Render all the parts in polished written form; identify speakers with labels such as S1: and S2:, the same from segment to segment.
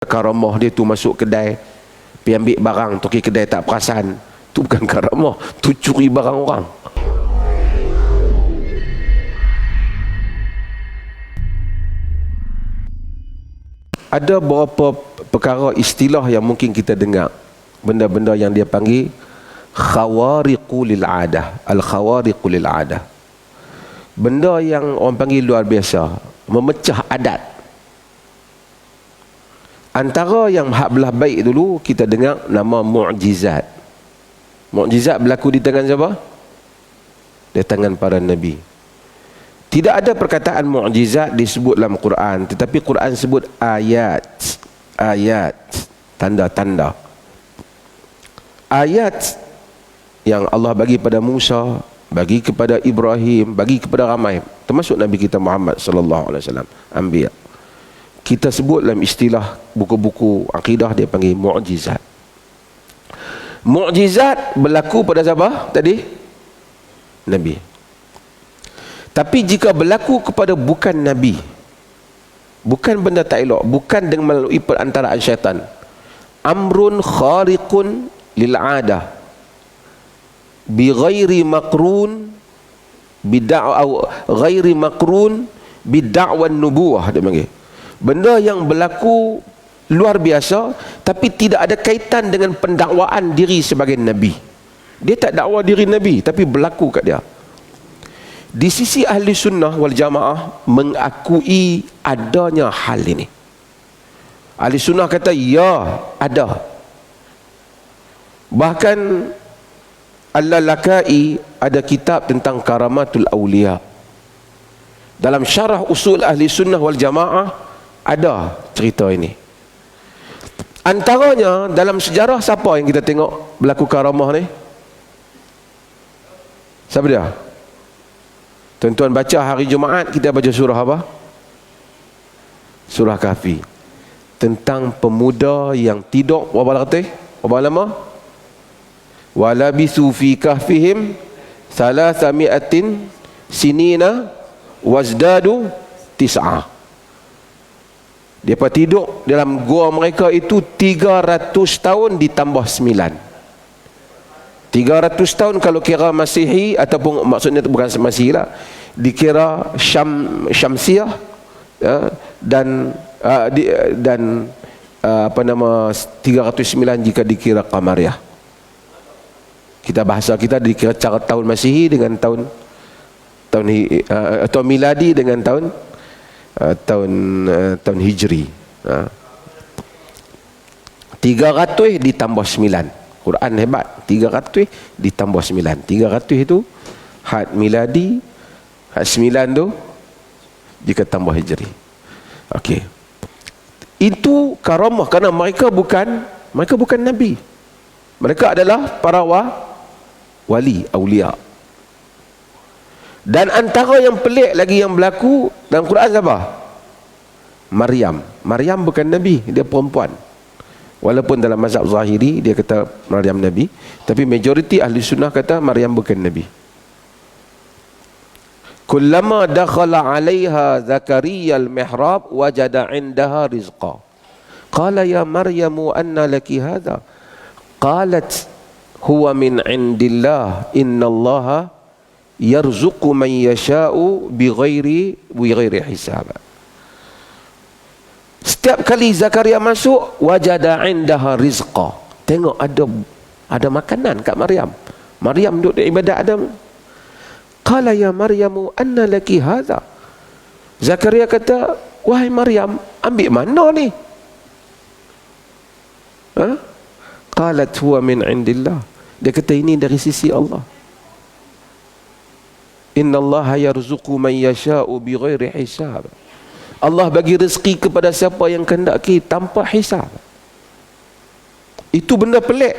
S1: karamah dia tu masuk kedai, pergi ambil barang, toki kedai tak perasan, tu bukan karamah, tu curi barang orang. Ada beberapa perkara istilah yang mungkin kita dengar, benda-benda yang dia panggil khawariqul adah, al-khawariqul adah, benda yang orang panggil luar biasa, memecah adat. Antara yang hak belah baik dulu kita dengar nama mu'jizat. Mu'jizat berlaku di tangan siapa? Di tangan para nabi. Tidak ada perkataan mu'jizat disebut dalam Quran, tetapi Quran sebut ayat, ayat, tanda-tanda. Ayat yang Allah bagi pada Musa, bagi kepada Ibrahim, bagi kepada ramai, termasuk Nabi kita Muhammad sallallahu alaihi wasallam, anbiya. Kita sebut dalam istilah buku-buku akidah dia panggil mu'jizat. Mu'jizat berlaku pada siapa tadi? Nabi. Tapi jika berlaku kepada bukan Nabi, bukan benda tak elok, bukan dengan melalui perantaraan syaitan, amrun khariqun lil adah bi ghairi makrun ghairi makrun bid'awan nubuwah, dia panggil. Benda yang berlaku luar biasa tapi tidak ada kaitan dengan pendakwaan diri sebagai Nabi. Dia tak dakwa diri Nabi, tapi berlaku kat dia. Di sisi ahli sunnah wal jamaah mengakui adanya hal ini. Ahli sunnah kata ya, ada. Bahkan Al-Lalakai ada kitab tentang karamatul awliya. Dalam syarah usul ahli sunnah wal jamaah ada cerita ini. Antaranya dalam sejarah siapa yang kita tengok berlaku karamah ni? Siapa dia? Tuan-tuan baca hari Jumaat, kita baca surah apa? Surah Kahfi. Tentang pemuda yang tidur berapa lama? Walabisu fi kahfihim salasami'atin sinina wazdadu tis'ah. Depa tidur dalam gua mereka itu 300 tahun ditambah 9. 300 tahun kalau kira Masihi, ataupun maksudnya bukan Masihi lah, dikira Syamsiah, ya, dan apa nama 309 jika dikira Qamariyah. Kita bahasa kita dikira cara tahun Masihi dengan tahun atau miladi dengan tahun Hijri. 300 ditambah 9. Quran hebat. 300 ditambah 9. 300 itu had miladi, had 9 tu jika tambah Hijri. Okey. Itu karamah kerana mereka bukan Nabi. Mereka adalah para wali, awliya. Dan antara yang pelik lagi yang berlaku dalam Quran siapa? Maryam. Maryam bukan Nabi, dia perempuan. Walaupun dalam mazhab Zahiri dia kata Maryam Nabi, tapi majoriti ahli sunnah kata Maryam bukan Nabi. Kullama dakhala 'alaiha Zakaria al-mihrab wajada 'indaha rizqa. Qala ya Maryamu anna laki hadha? Qalat huwa min 'indillah innallaha yarzuqu man yasha'u bighairi hisab. Setiap kali Zakaria masuk, wajada indaha rizqa. Tengok ada makanan kat Maryam. Maryam duduk di ibadat Adam. Qala ya Maryamu anna laki hadha? Zakaria kata, wahai Maryam, ambil mana ni? Qalat huwa min indillah. Dia kata ini dari sisi Allah. Innallaha yarzuqu man yasha'u bighairi hisab. Allah bagi rezeki kepada siapa yang kehendaki tanpa hisab. Itu benda pelik.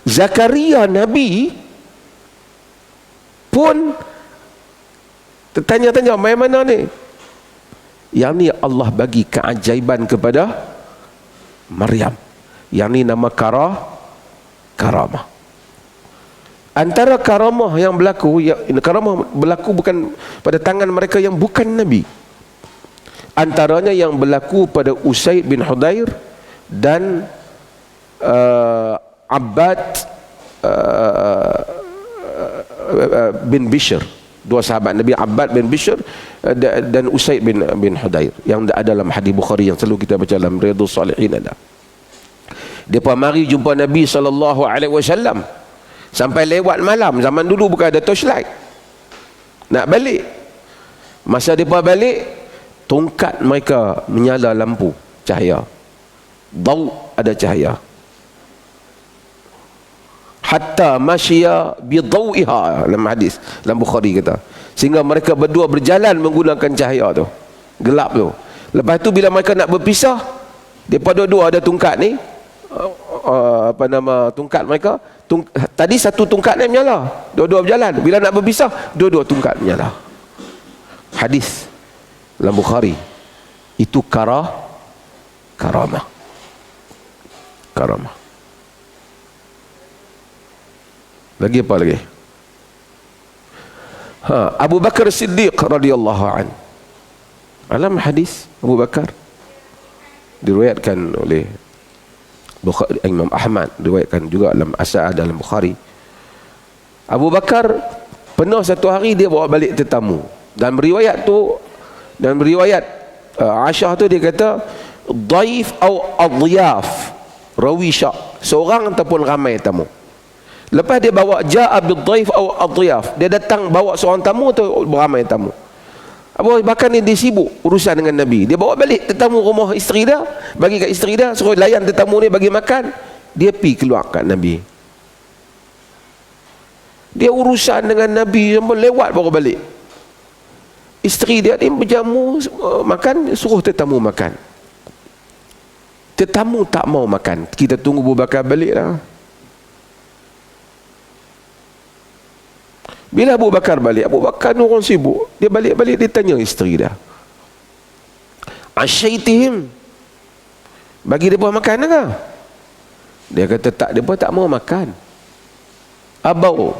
S1: Zakaria Nabi pun tertanya-tanya, main mana ni? Yang ni Allah bagi keajaiban kepada Maryam. Yang ni nama karamah. Antara karamah yang berlaku, karamah berlaku bukan pada tangan mereka yang bukan Nabi. Antaranya yang berlaku pada Usaid bin Hudair dan Abbad bin Bishr, dua sahabat Nabi, Abbad bin Bishr dan Usaid bin Hudair, yang ada dalam hadis Bukhari yang selalu kita baca dalam Riyadhus Salihin ada. Depa mari jumpa Nabi SAW sampai lewat malam. Zaman dulu bukan ada torchlight, nak balik. Masa depa balik, tongkat mereka menyala lampu, cahaya, daw, ada cahaya. Hatta masya bidawiha, dalam hadis dalam Bukhari kata, sehingga mereka berdua berjalan menggunakan cahaya tu, gelap tu. Lepas tu bila mereka nak berpisah, depa dua-dua ada tongkat ni, tongkat mereka, tadi satu tongkat ni menyala, dua-dua berjalan. Bila nak berpisah, dua-dua tongkat menyala. Hadis dalam Bukhari. Itu karamah. Lagi apa lagi? Abu Bakar Siddiq radhiyallahu an. Alam hadis Abu Bakar diriwayatkan oleh Bukhari, Imam Ahmad diriwayatkan juga dalam As-Sa'ah dalam Bukhari. Abu Bakar pernah satu hari dia bawa balik tetamu, dan beriwayat Aisyah tu dia kata dhaif atau adhiyaf, rawi syak, seorang ataupun ramai tamu. Lepas dia bawa ja'a bidhaif atau adhiyaf, dia datang bawa seorang tamu atau beramai tamu. Abu Bakar ni dia sibuk urusan dengan Nabi. Dia bawa balik tetamu rumah isteri dia, bagi kat isteri dia, suruh layan tetamu ni, bagi makan. Dia pi keluar kat Nabi. Dia urusan dengan Nabi sampai lewat baru balik. Isteri dia ni berjamu makan, suruh tetamu makan. Tetamu tak mau makan. Kita tunggu Abu Bakar balik lah. Bila Abu Bakar balik, Abu Bakar ni orang sibuk. Dia balik-balik, dia tanya isteri dia, asyaitihim, bagi mereka makan ke? Dia kata tak, mereka tak mau makan. Abau,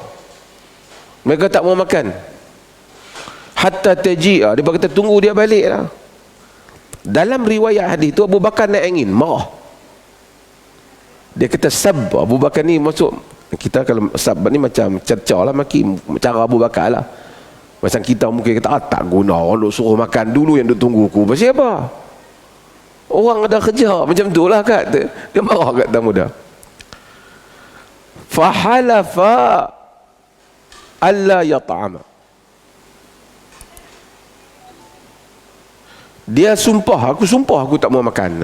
S1: mereka tak mau makan. Hatta taji'a, dia kata tunggu dia balik lah. Dalam riwayat hadis tu, Abu Bakar nak angin, marah. Dia kata sab, Abu Bakar ni masuk, kita kalau sab ni macam cerca lah, maki cara Abu Bakar lah. Macam kita mungkin kata, tak guna orang suruh makan dulu yang duk tunggu aku. Pasal apa? Orang ada kerja macam tu lah kat. Dia marah kat tamu dia. Fahalafa alla yata'ama, dia sumpah, aku sumpah aku tak mau makan.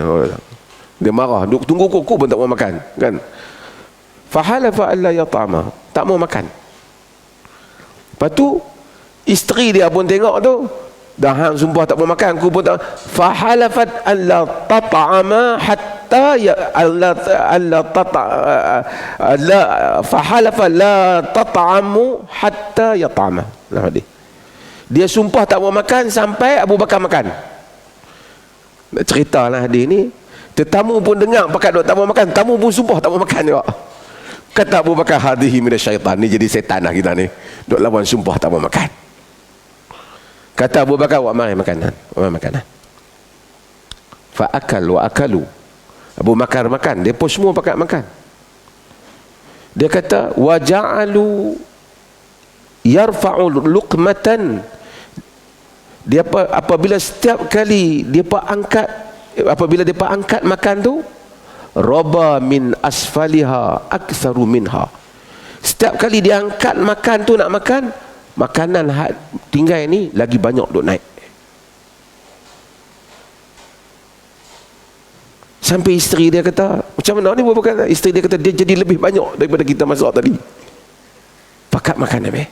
S1: Dia marah, duk tunggu aku pun tak mau makan kan. Fahalafa alla yata'ama, tak mau makan. Lepas tu isteri dia pun tengok tu, dah hang sumpah tak mau makan, aku pun tak. Fahalafat alla tat'ama hatta fahalafa la tat'amu hatta yat'ama. Dia sumpah tak mau makan sampai Abu Bakar makan. Nak ceritalah hadis ni, tetamu pun dengar pakat duk tak mau makan, tamu pun sumpah tak mau makan juga. Kata Abu Bakar, hadhihi minasyaitan, ni jadi setan lah kita ni, duk lawan sumpah tak mau makan. Kata Abu Bakar, wa mari makanan, fa akal wa akalu. Abu Bakar makan, dia pun semua pakat makan. Dia kata wa ja'alu yarfa'u luqmatan, dia apabila setiap kali apabila dia angkat makan tu, roba min asfaliha aktsaru minha, setiap kali dia angkat makan tu, nak makan makanan tinggal ni lagi banyak duk naik. Sampai isteri dia kata, macam mana ni bukan? Isteri dia kata dia jadi lebih banyak daripada kita masak tadi. Pakat makan Nabi,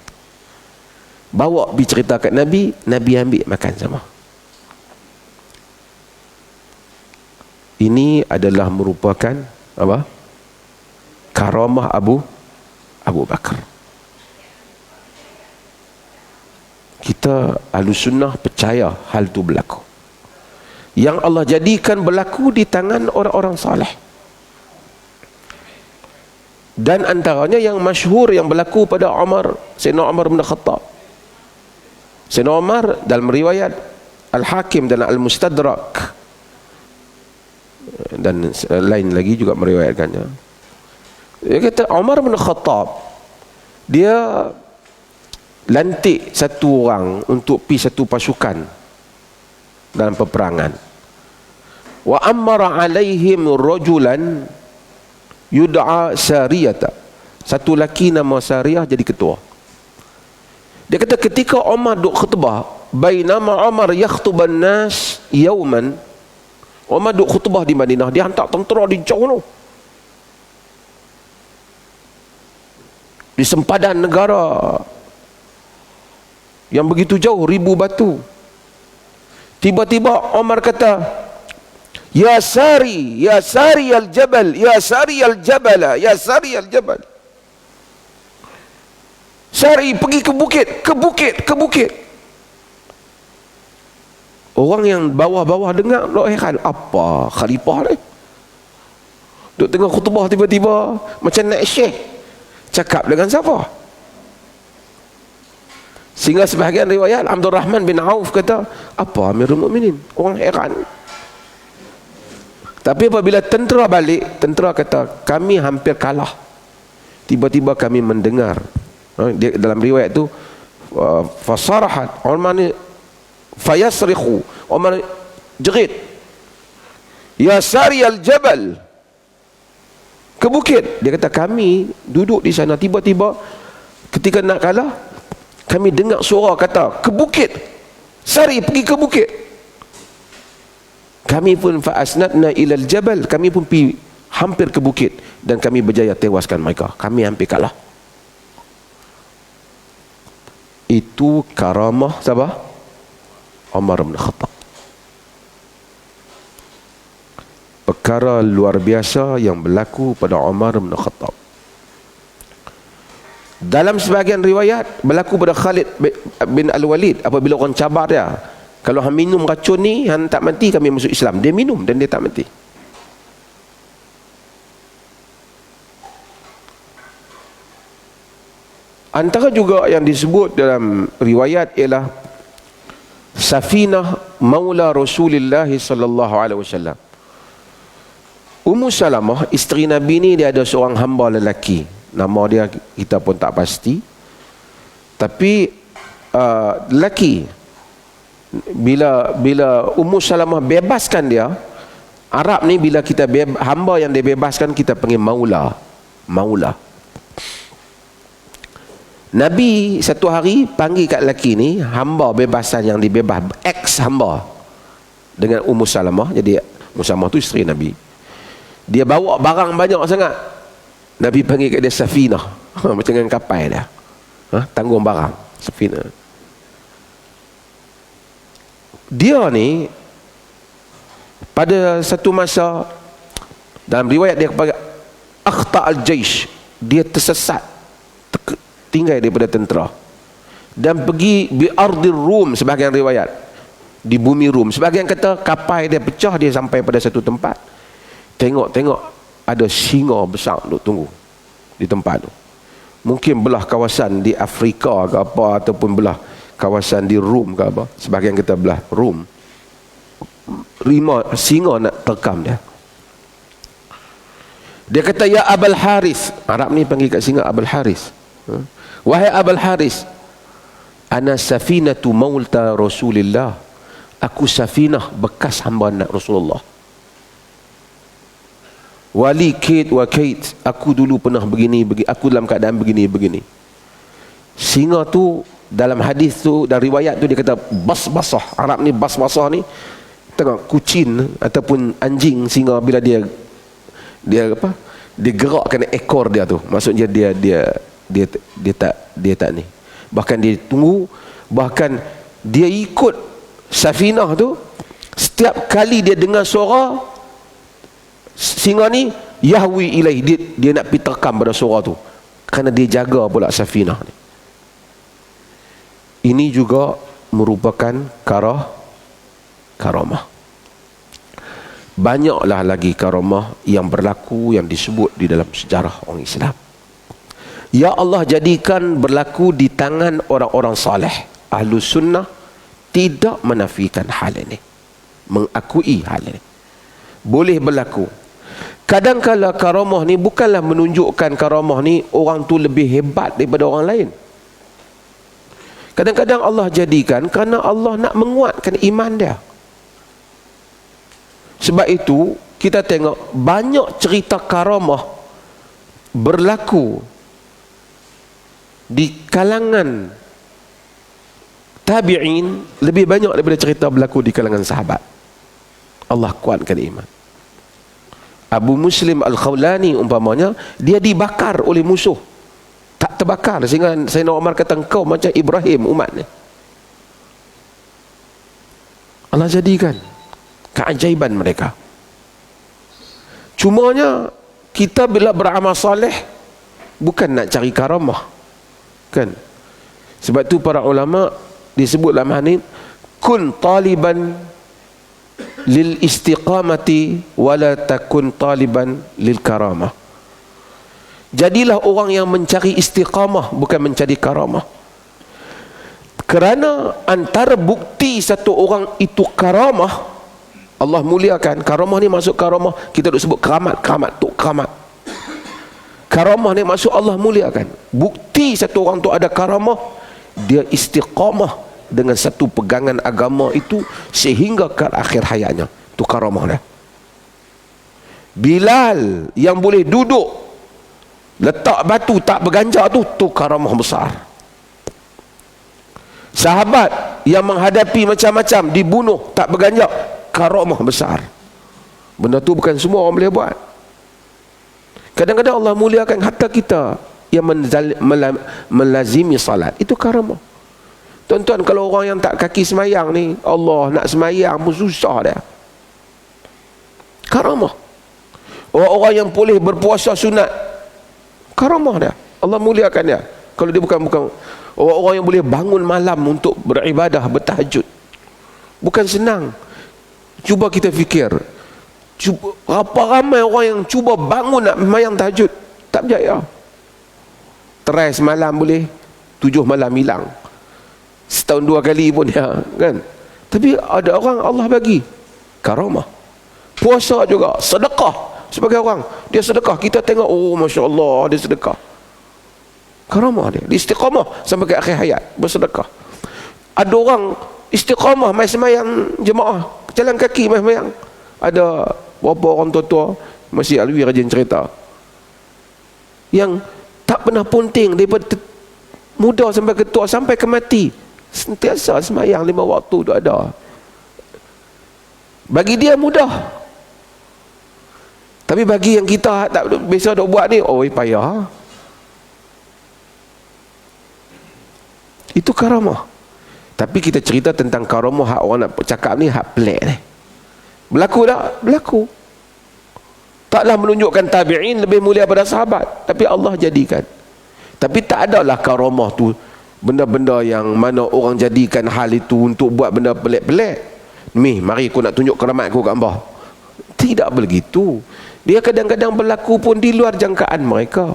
S1: bawa pergi cerita kat Nabi, Nabi ambil makan sama. Ini adalah merupakan apa? Karamah Abu Bakar. Kita Ahlussunnah percaya hal tu berlaku, yang Allah jadikan berlaku di tangan orang-orang saleh. Dan antaranya yang masyhur yang berlaku pada Sayyidina Umar bin Khattab. Sayyidina Umar dalam riwayat Al-Hakim dan Al-Mustadrak, dan lain lagi juga meriwayatkannya. Dia kata Umar bin Khattab dia lantik satu orang untuk pergi satu pasukan dalam peperangan. Wa amara alaihim rajulan yud'a Sariyata. Satu laki nama Sariyah jadi ketua. Dia kata ketika Umar duk khutbah, bainama Umar yakhtuban nas yauman, Umar duk khutbah di Madinah, dia hantar tentera di jauh tu, di sempadan negara yang begitu jauh, ribu batu. Tiba-tiba Umar kata, ya Sari al-jabal, ya Sari al-jabala, ya Sari al-jabal. Sari, pergi ke bukit. Orang yang bawah-bawah dengar, nak heran, apa khalifah ni? Duk tengah khutbah tiba-tiba macam naik syekh, cakap dengan siapa? Sehingga sebahagian riwayat Abdul Rahman bin Auf kata, apa Amirul Mukminin? Orang heran. Tapi apabila tentera balik, tentera kata, kami hampir kalah. Tiba-tiba kami mendengar, dia, dalam riwayat tu fasarahat Umar ni fayasrikhu, Umar jerit, ya Sari al-jabal, ke bukit. Dia kata kami duduk di sana, tiba-tiba ketika nak kalah, kami dengar suara kata ke bukit, Sari pergi ke bukit. Kami pun fa'asnadna ilal jabal, kami pun pergi hampir ke bukit dan kami berjaya tewaskan mereka. Kami hampir kalah. Itu karamah siapa? Umar bin Khattab. Perkara luar biasa yang berlaku pada Umar bin Khattab. Dalam sebahagian riwayat berlaku pada Khalid bin Al-Walid, apabila orang cabar dia, kalau hang minum racun ni, hang tak mati, kami masuk Islam. Dia minum dan dia tak mati. Antara juga yang disebut dalam riwayat ialah Safinah Maula Rasulullah sallallahu alaihi wasallam. Ummu Salamah, isteri Nabi ni, dia ada seorang hamba lelaki. Nama dia kita pun tak pasti. Tapi lelaki. Bila Ummu Salamah bebaskan dia, Arab ni bila kita hamba yang dia bebaskan, kita panggil maula. Nabi satu hari panggil kat lelaki ni, hamba bebasan yang dibebas, ex hamba, dengan Ummu Salamah. Jadi Ummu Salamah tu isteri Nabi. Dia bawa barang banyak sangat. Nabi panggil kat dia Safinah. Macam dengan kapal dia. Tanggung barang, Safinah. Dia ni pada satu masa, dalam riwayat dia kepada akhta al-jaish, dia tersesat, tinggal daripada tentera dan pergi bi ardir Rum, sebahagian riwayat di bumi Rum, sebahagian kata kapal dia pecah, dia sampai pada satu tempat, tengok ada singa besar duk tunggu di tempat tu. Mungkin belah kawasan di Afrika ke apa, ataupun belah kawasan di Rum ke apa, sebahagian kata belah Rum. Singa nak terkam dia. Dia kata, ya Abul Haris, Arab ni panggil kat singa Abul Haris, wahai Abul Haris, ana safinatu maulta Rasulillah, aku Safinah bekas hamba nak Rasulullah. Wali kait wa kait, aku dulu pernah begini, aku dalam keadaan begini. Singa tu dalam hadis tu, dalam riwayat tu dia kata basbasah. Arab ni basbasah ni, tengok kucing ataupun anjing, singa bila dia apa, dia gerakkan ekor dia tu, maksudnya dia tak ni, bahkan dia tunggu, bahkan dia ikut Safinah tu. Setiap kali dia dengar suara singa ni, yahwi ilaih, dia nak pergi terkam pada suara tu, kerana dia jaga pula Safinah ni. Ini juga merupakan karamah. Banyaklah lagi karamah yang berlaku, yang disebut di dalam sejarah orang Islam. Ya Allah jadikan berlaku di tangan orang-orang saleh. Ahlus sunnah tidak menafikan hal ini, mengakui hal ini. boleh berlaku. Kadang-kala karamah ni bukanlah menunjukkan karamah ni orang tu lebih hebat daripada orang lain. Kadang-kadang Allah jadikan kerana Allah nak menguatkan iman dia. Sebab itu kita tengok banyak cerita karamah berlaku di kalangan tabi'in lebih banyak daripada cerita berlaku di kalangan sahabat. Allah kuatkan iman. Abu Muslim Al-Khawlani umpamanya, dia dibakar oleh musuh, tak terbakar, sehingga Sayyidina Umar kata, engkau macam Ibrahim umat ni. Allah jadikan keajaiban mereka. Cumanya kita bila beramal soleh bukan nak cari karamah, kan? Sebab tu para ulama disebut dalam hadis, kun taliban lil istiqamati wala takun taliban lil karamah. Jadilah orang yang mencari istiqamah, bukan mencari karamah. Kerana antara bukti satu orang itu karamah, Allah muliakan. Karamah ni masuk karamah, kita duk sebut keramat, keramat tu keramat. Karamah ni masuk Allah muliakan. Bukti satu orang tu ada karamah, dia istiqamah dengan satu pegangan agama itu sehingga ke akhir hayatnya. Itu karamah dia. Bilal yang boleh duduk letak batu tak berganjak tu karamah besar. Sahabat yang menghadapi macam-macam dibunuh tak berganjak, karamah besar. Benda tu bukan semua orang boleh buat. Kadang-kadang Allah muliakan hatta kita yang melazimi salat, itu karamah. Tuan-tuan, kalau orang yang tak kaki semayang ni, Allah nak semayang pun susah dia. Karamah. Orang-orang yang boleh berpuasa sunat, karamah dia. Allah muliakan dia. Kalau dia bukan orang-orang yang boleh bangun malam untuk beribadah, bertahajud. Bukan senang. Cuba kita fikir, berapa ramai orang yang cuba bangun nak semayang tahajud, tak berjaya. Try semalam boleh, 7 malam hilang. Setahun 2 kali pun dia, kan? Tapi ada orang Allah bagi karamah. Puasa juga, sedekah. Sebagai orang, dia sedekah, kita tengok, oh Masya Allah, dia sedekah. Karamah dia, dia istiqamah sampai ke akhir hayat, bersedekah. Ada orang istiqamah mai semayang jemaah, jalan kaki mai semayang. Ada beberapa orang tua-tua, Masih Alwi rajin cerita, yang tak pernah punting daripada muda sampai ke tua, sampai ke mati, sentiasa semayang 5 waktu tu ada. Bagi dia mudah. Tapi bagi yang kita tak biasa dok buat ni, oh payah. Itu karamah. Tapi kita cerita tentang karamah hak orang nak cakap ni hak pelik ni. Berlaku tak? Berlaku. Taklah menunjukkan tabi'in lebih mulia pada sahabat, tapi Allah jadikan. Tapi tak adalah karamah tu benda-benda yang mana orang jadikan hal itu untuk buat benda pelik-pelik. Mari aku nak tunjuk keramat aku kat hangpa. Tidak begitu. Dia kadang-kadang berlaku pun di luar jangkaan mereka.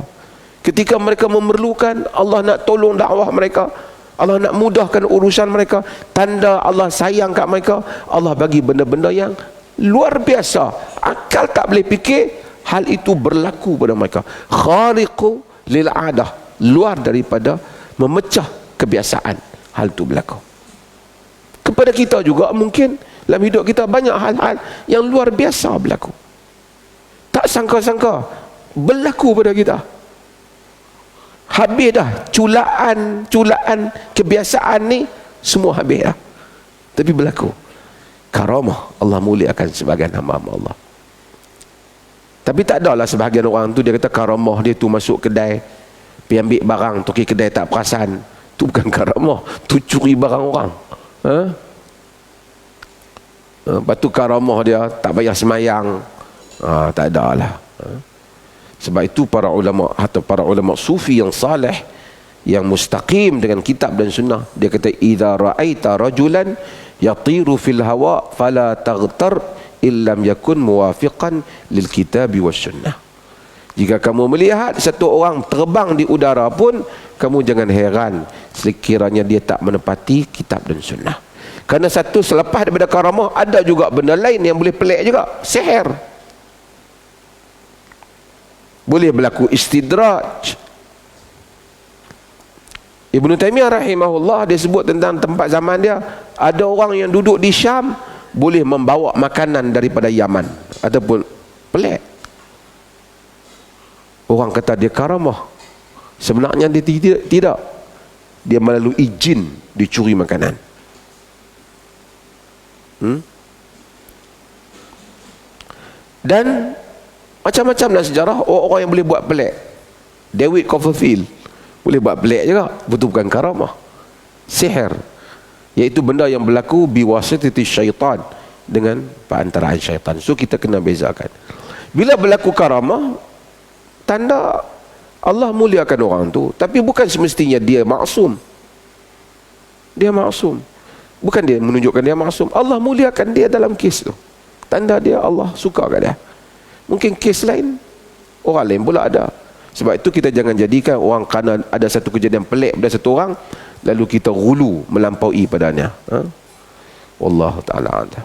S1: Ketika mereka memerlukan, Allah nak tolong dakwah mereka, Allah nak mudahkan urusan mereka, tanda Allah sayang kat mereka, Allah bagi benda-benda yang luar biasa, akal tak boleh fikir, hal itu berlaku pada mereka. Khariqu lil adah, luar daripada memecah kebiasaan, hal itu berlaku. Kepada kita juga mungkin dalam hidup kita banyak hal-hal yang luar biasa berlaku, tak sangka-sangka berlaku pada kita. Habis dah culaan kebiasaan ni, semua habis dah. Tapi berlaku karamah, Allah muliakan sebagian hamba-hamba Allah. Tapi tak adalah sebahagian orang tu dia kata karamah dia tu masuk kedai, pergi ambil barang, toki kedai tak perasan. Tu bukan karamah, tu curi barang orang. Lepas tu karamah dia tak payah semayang. Tak adalah. Sebab itu para ulama atau para ulama sufi yang saleh, yang mustaqim dengan kitab dan sunnah, dia kata idza ra'aita rajulan yatiru fil hawa fala taghtar illam yakun muwafiqan lil kitabi was sunnah. Jika kamu melihat satu orang terbang di udara pun, kamu jangan heran sekiranya dia tak menepati kitab dan sunnah. Kerana satu, selepas daripada karamah, ada juga benda lain yang boleh pelik juga. Sihir. Boleh berlaku istidraj. Ibn Taymiyah rahimahullah, dia sebut tentang tempat zaman dia, ada orang yang duduk di Syam boleh membawa makanan daripada Yaman. Ataupun pelik. Orang kata dia karamah. Sebenarnya dia tidak. Dia melalui jin dicuri makanan. Dan macam-macam dalam sejarah orang-orang yang boleh buat pelik. David Copperfield boleh buat pelik juga, betul bukan karamah. Sihir, iaitu benda yang berlaku biwasitati syaitan, dengan perantaraan syaitan. So kita kena bezakan. Bila berlaku karamah, tanda Allah muliakan orang tu, tapi bukan semestinya dia maksum. Dia maksum. Bukan dia menunjukkan dia maksum. Allah muliakan dia dalam kes tu. Tanda dia Allah suka kat dia. Mungkin kes lain, orang lain pula ada. Sebab itu kita jangan jadikan orang kerana ada satu kejadian pelik pada satu orang, lalu kita gulu melampaui padanya. Wallahu ta'ala a'lam.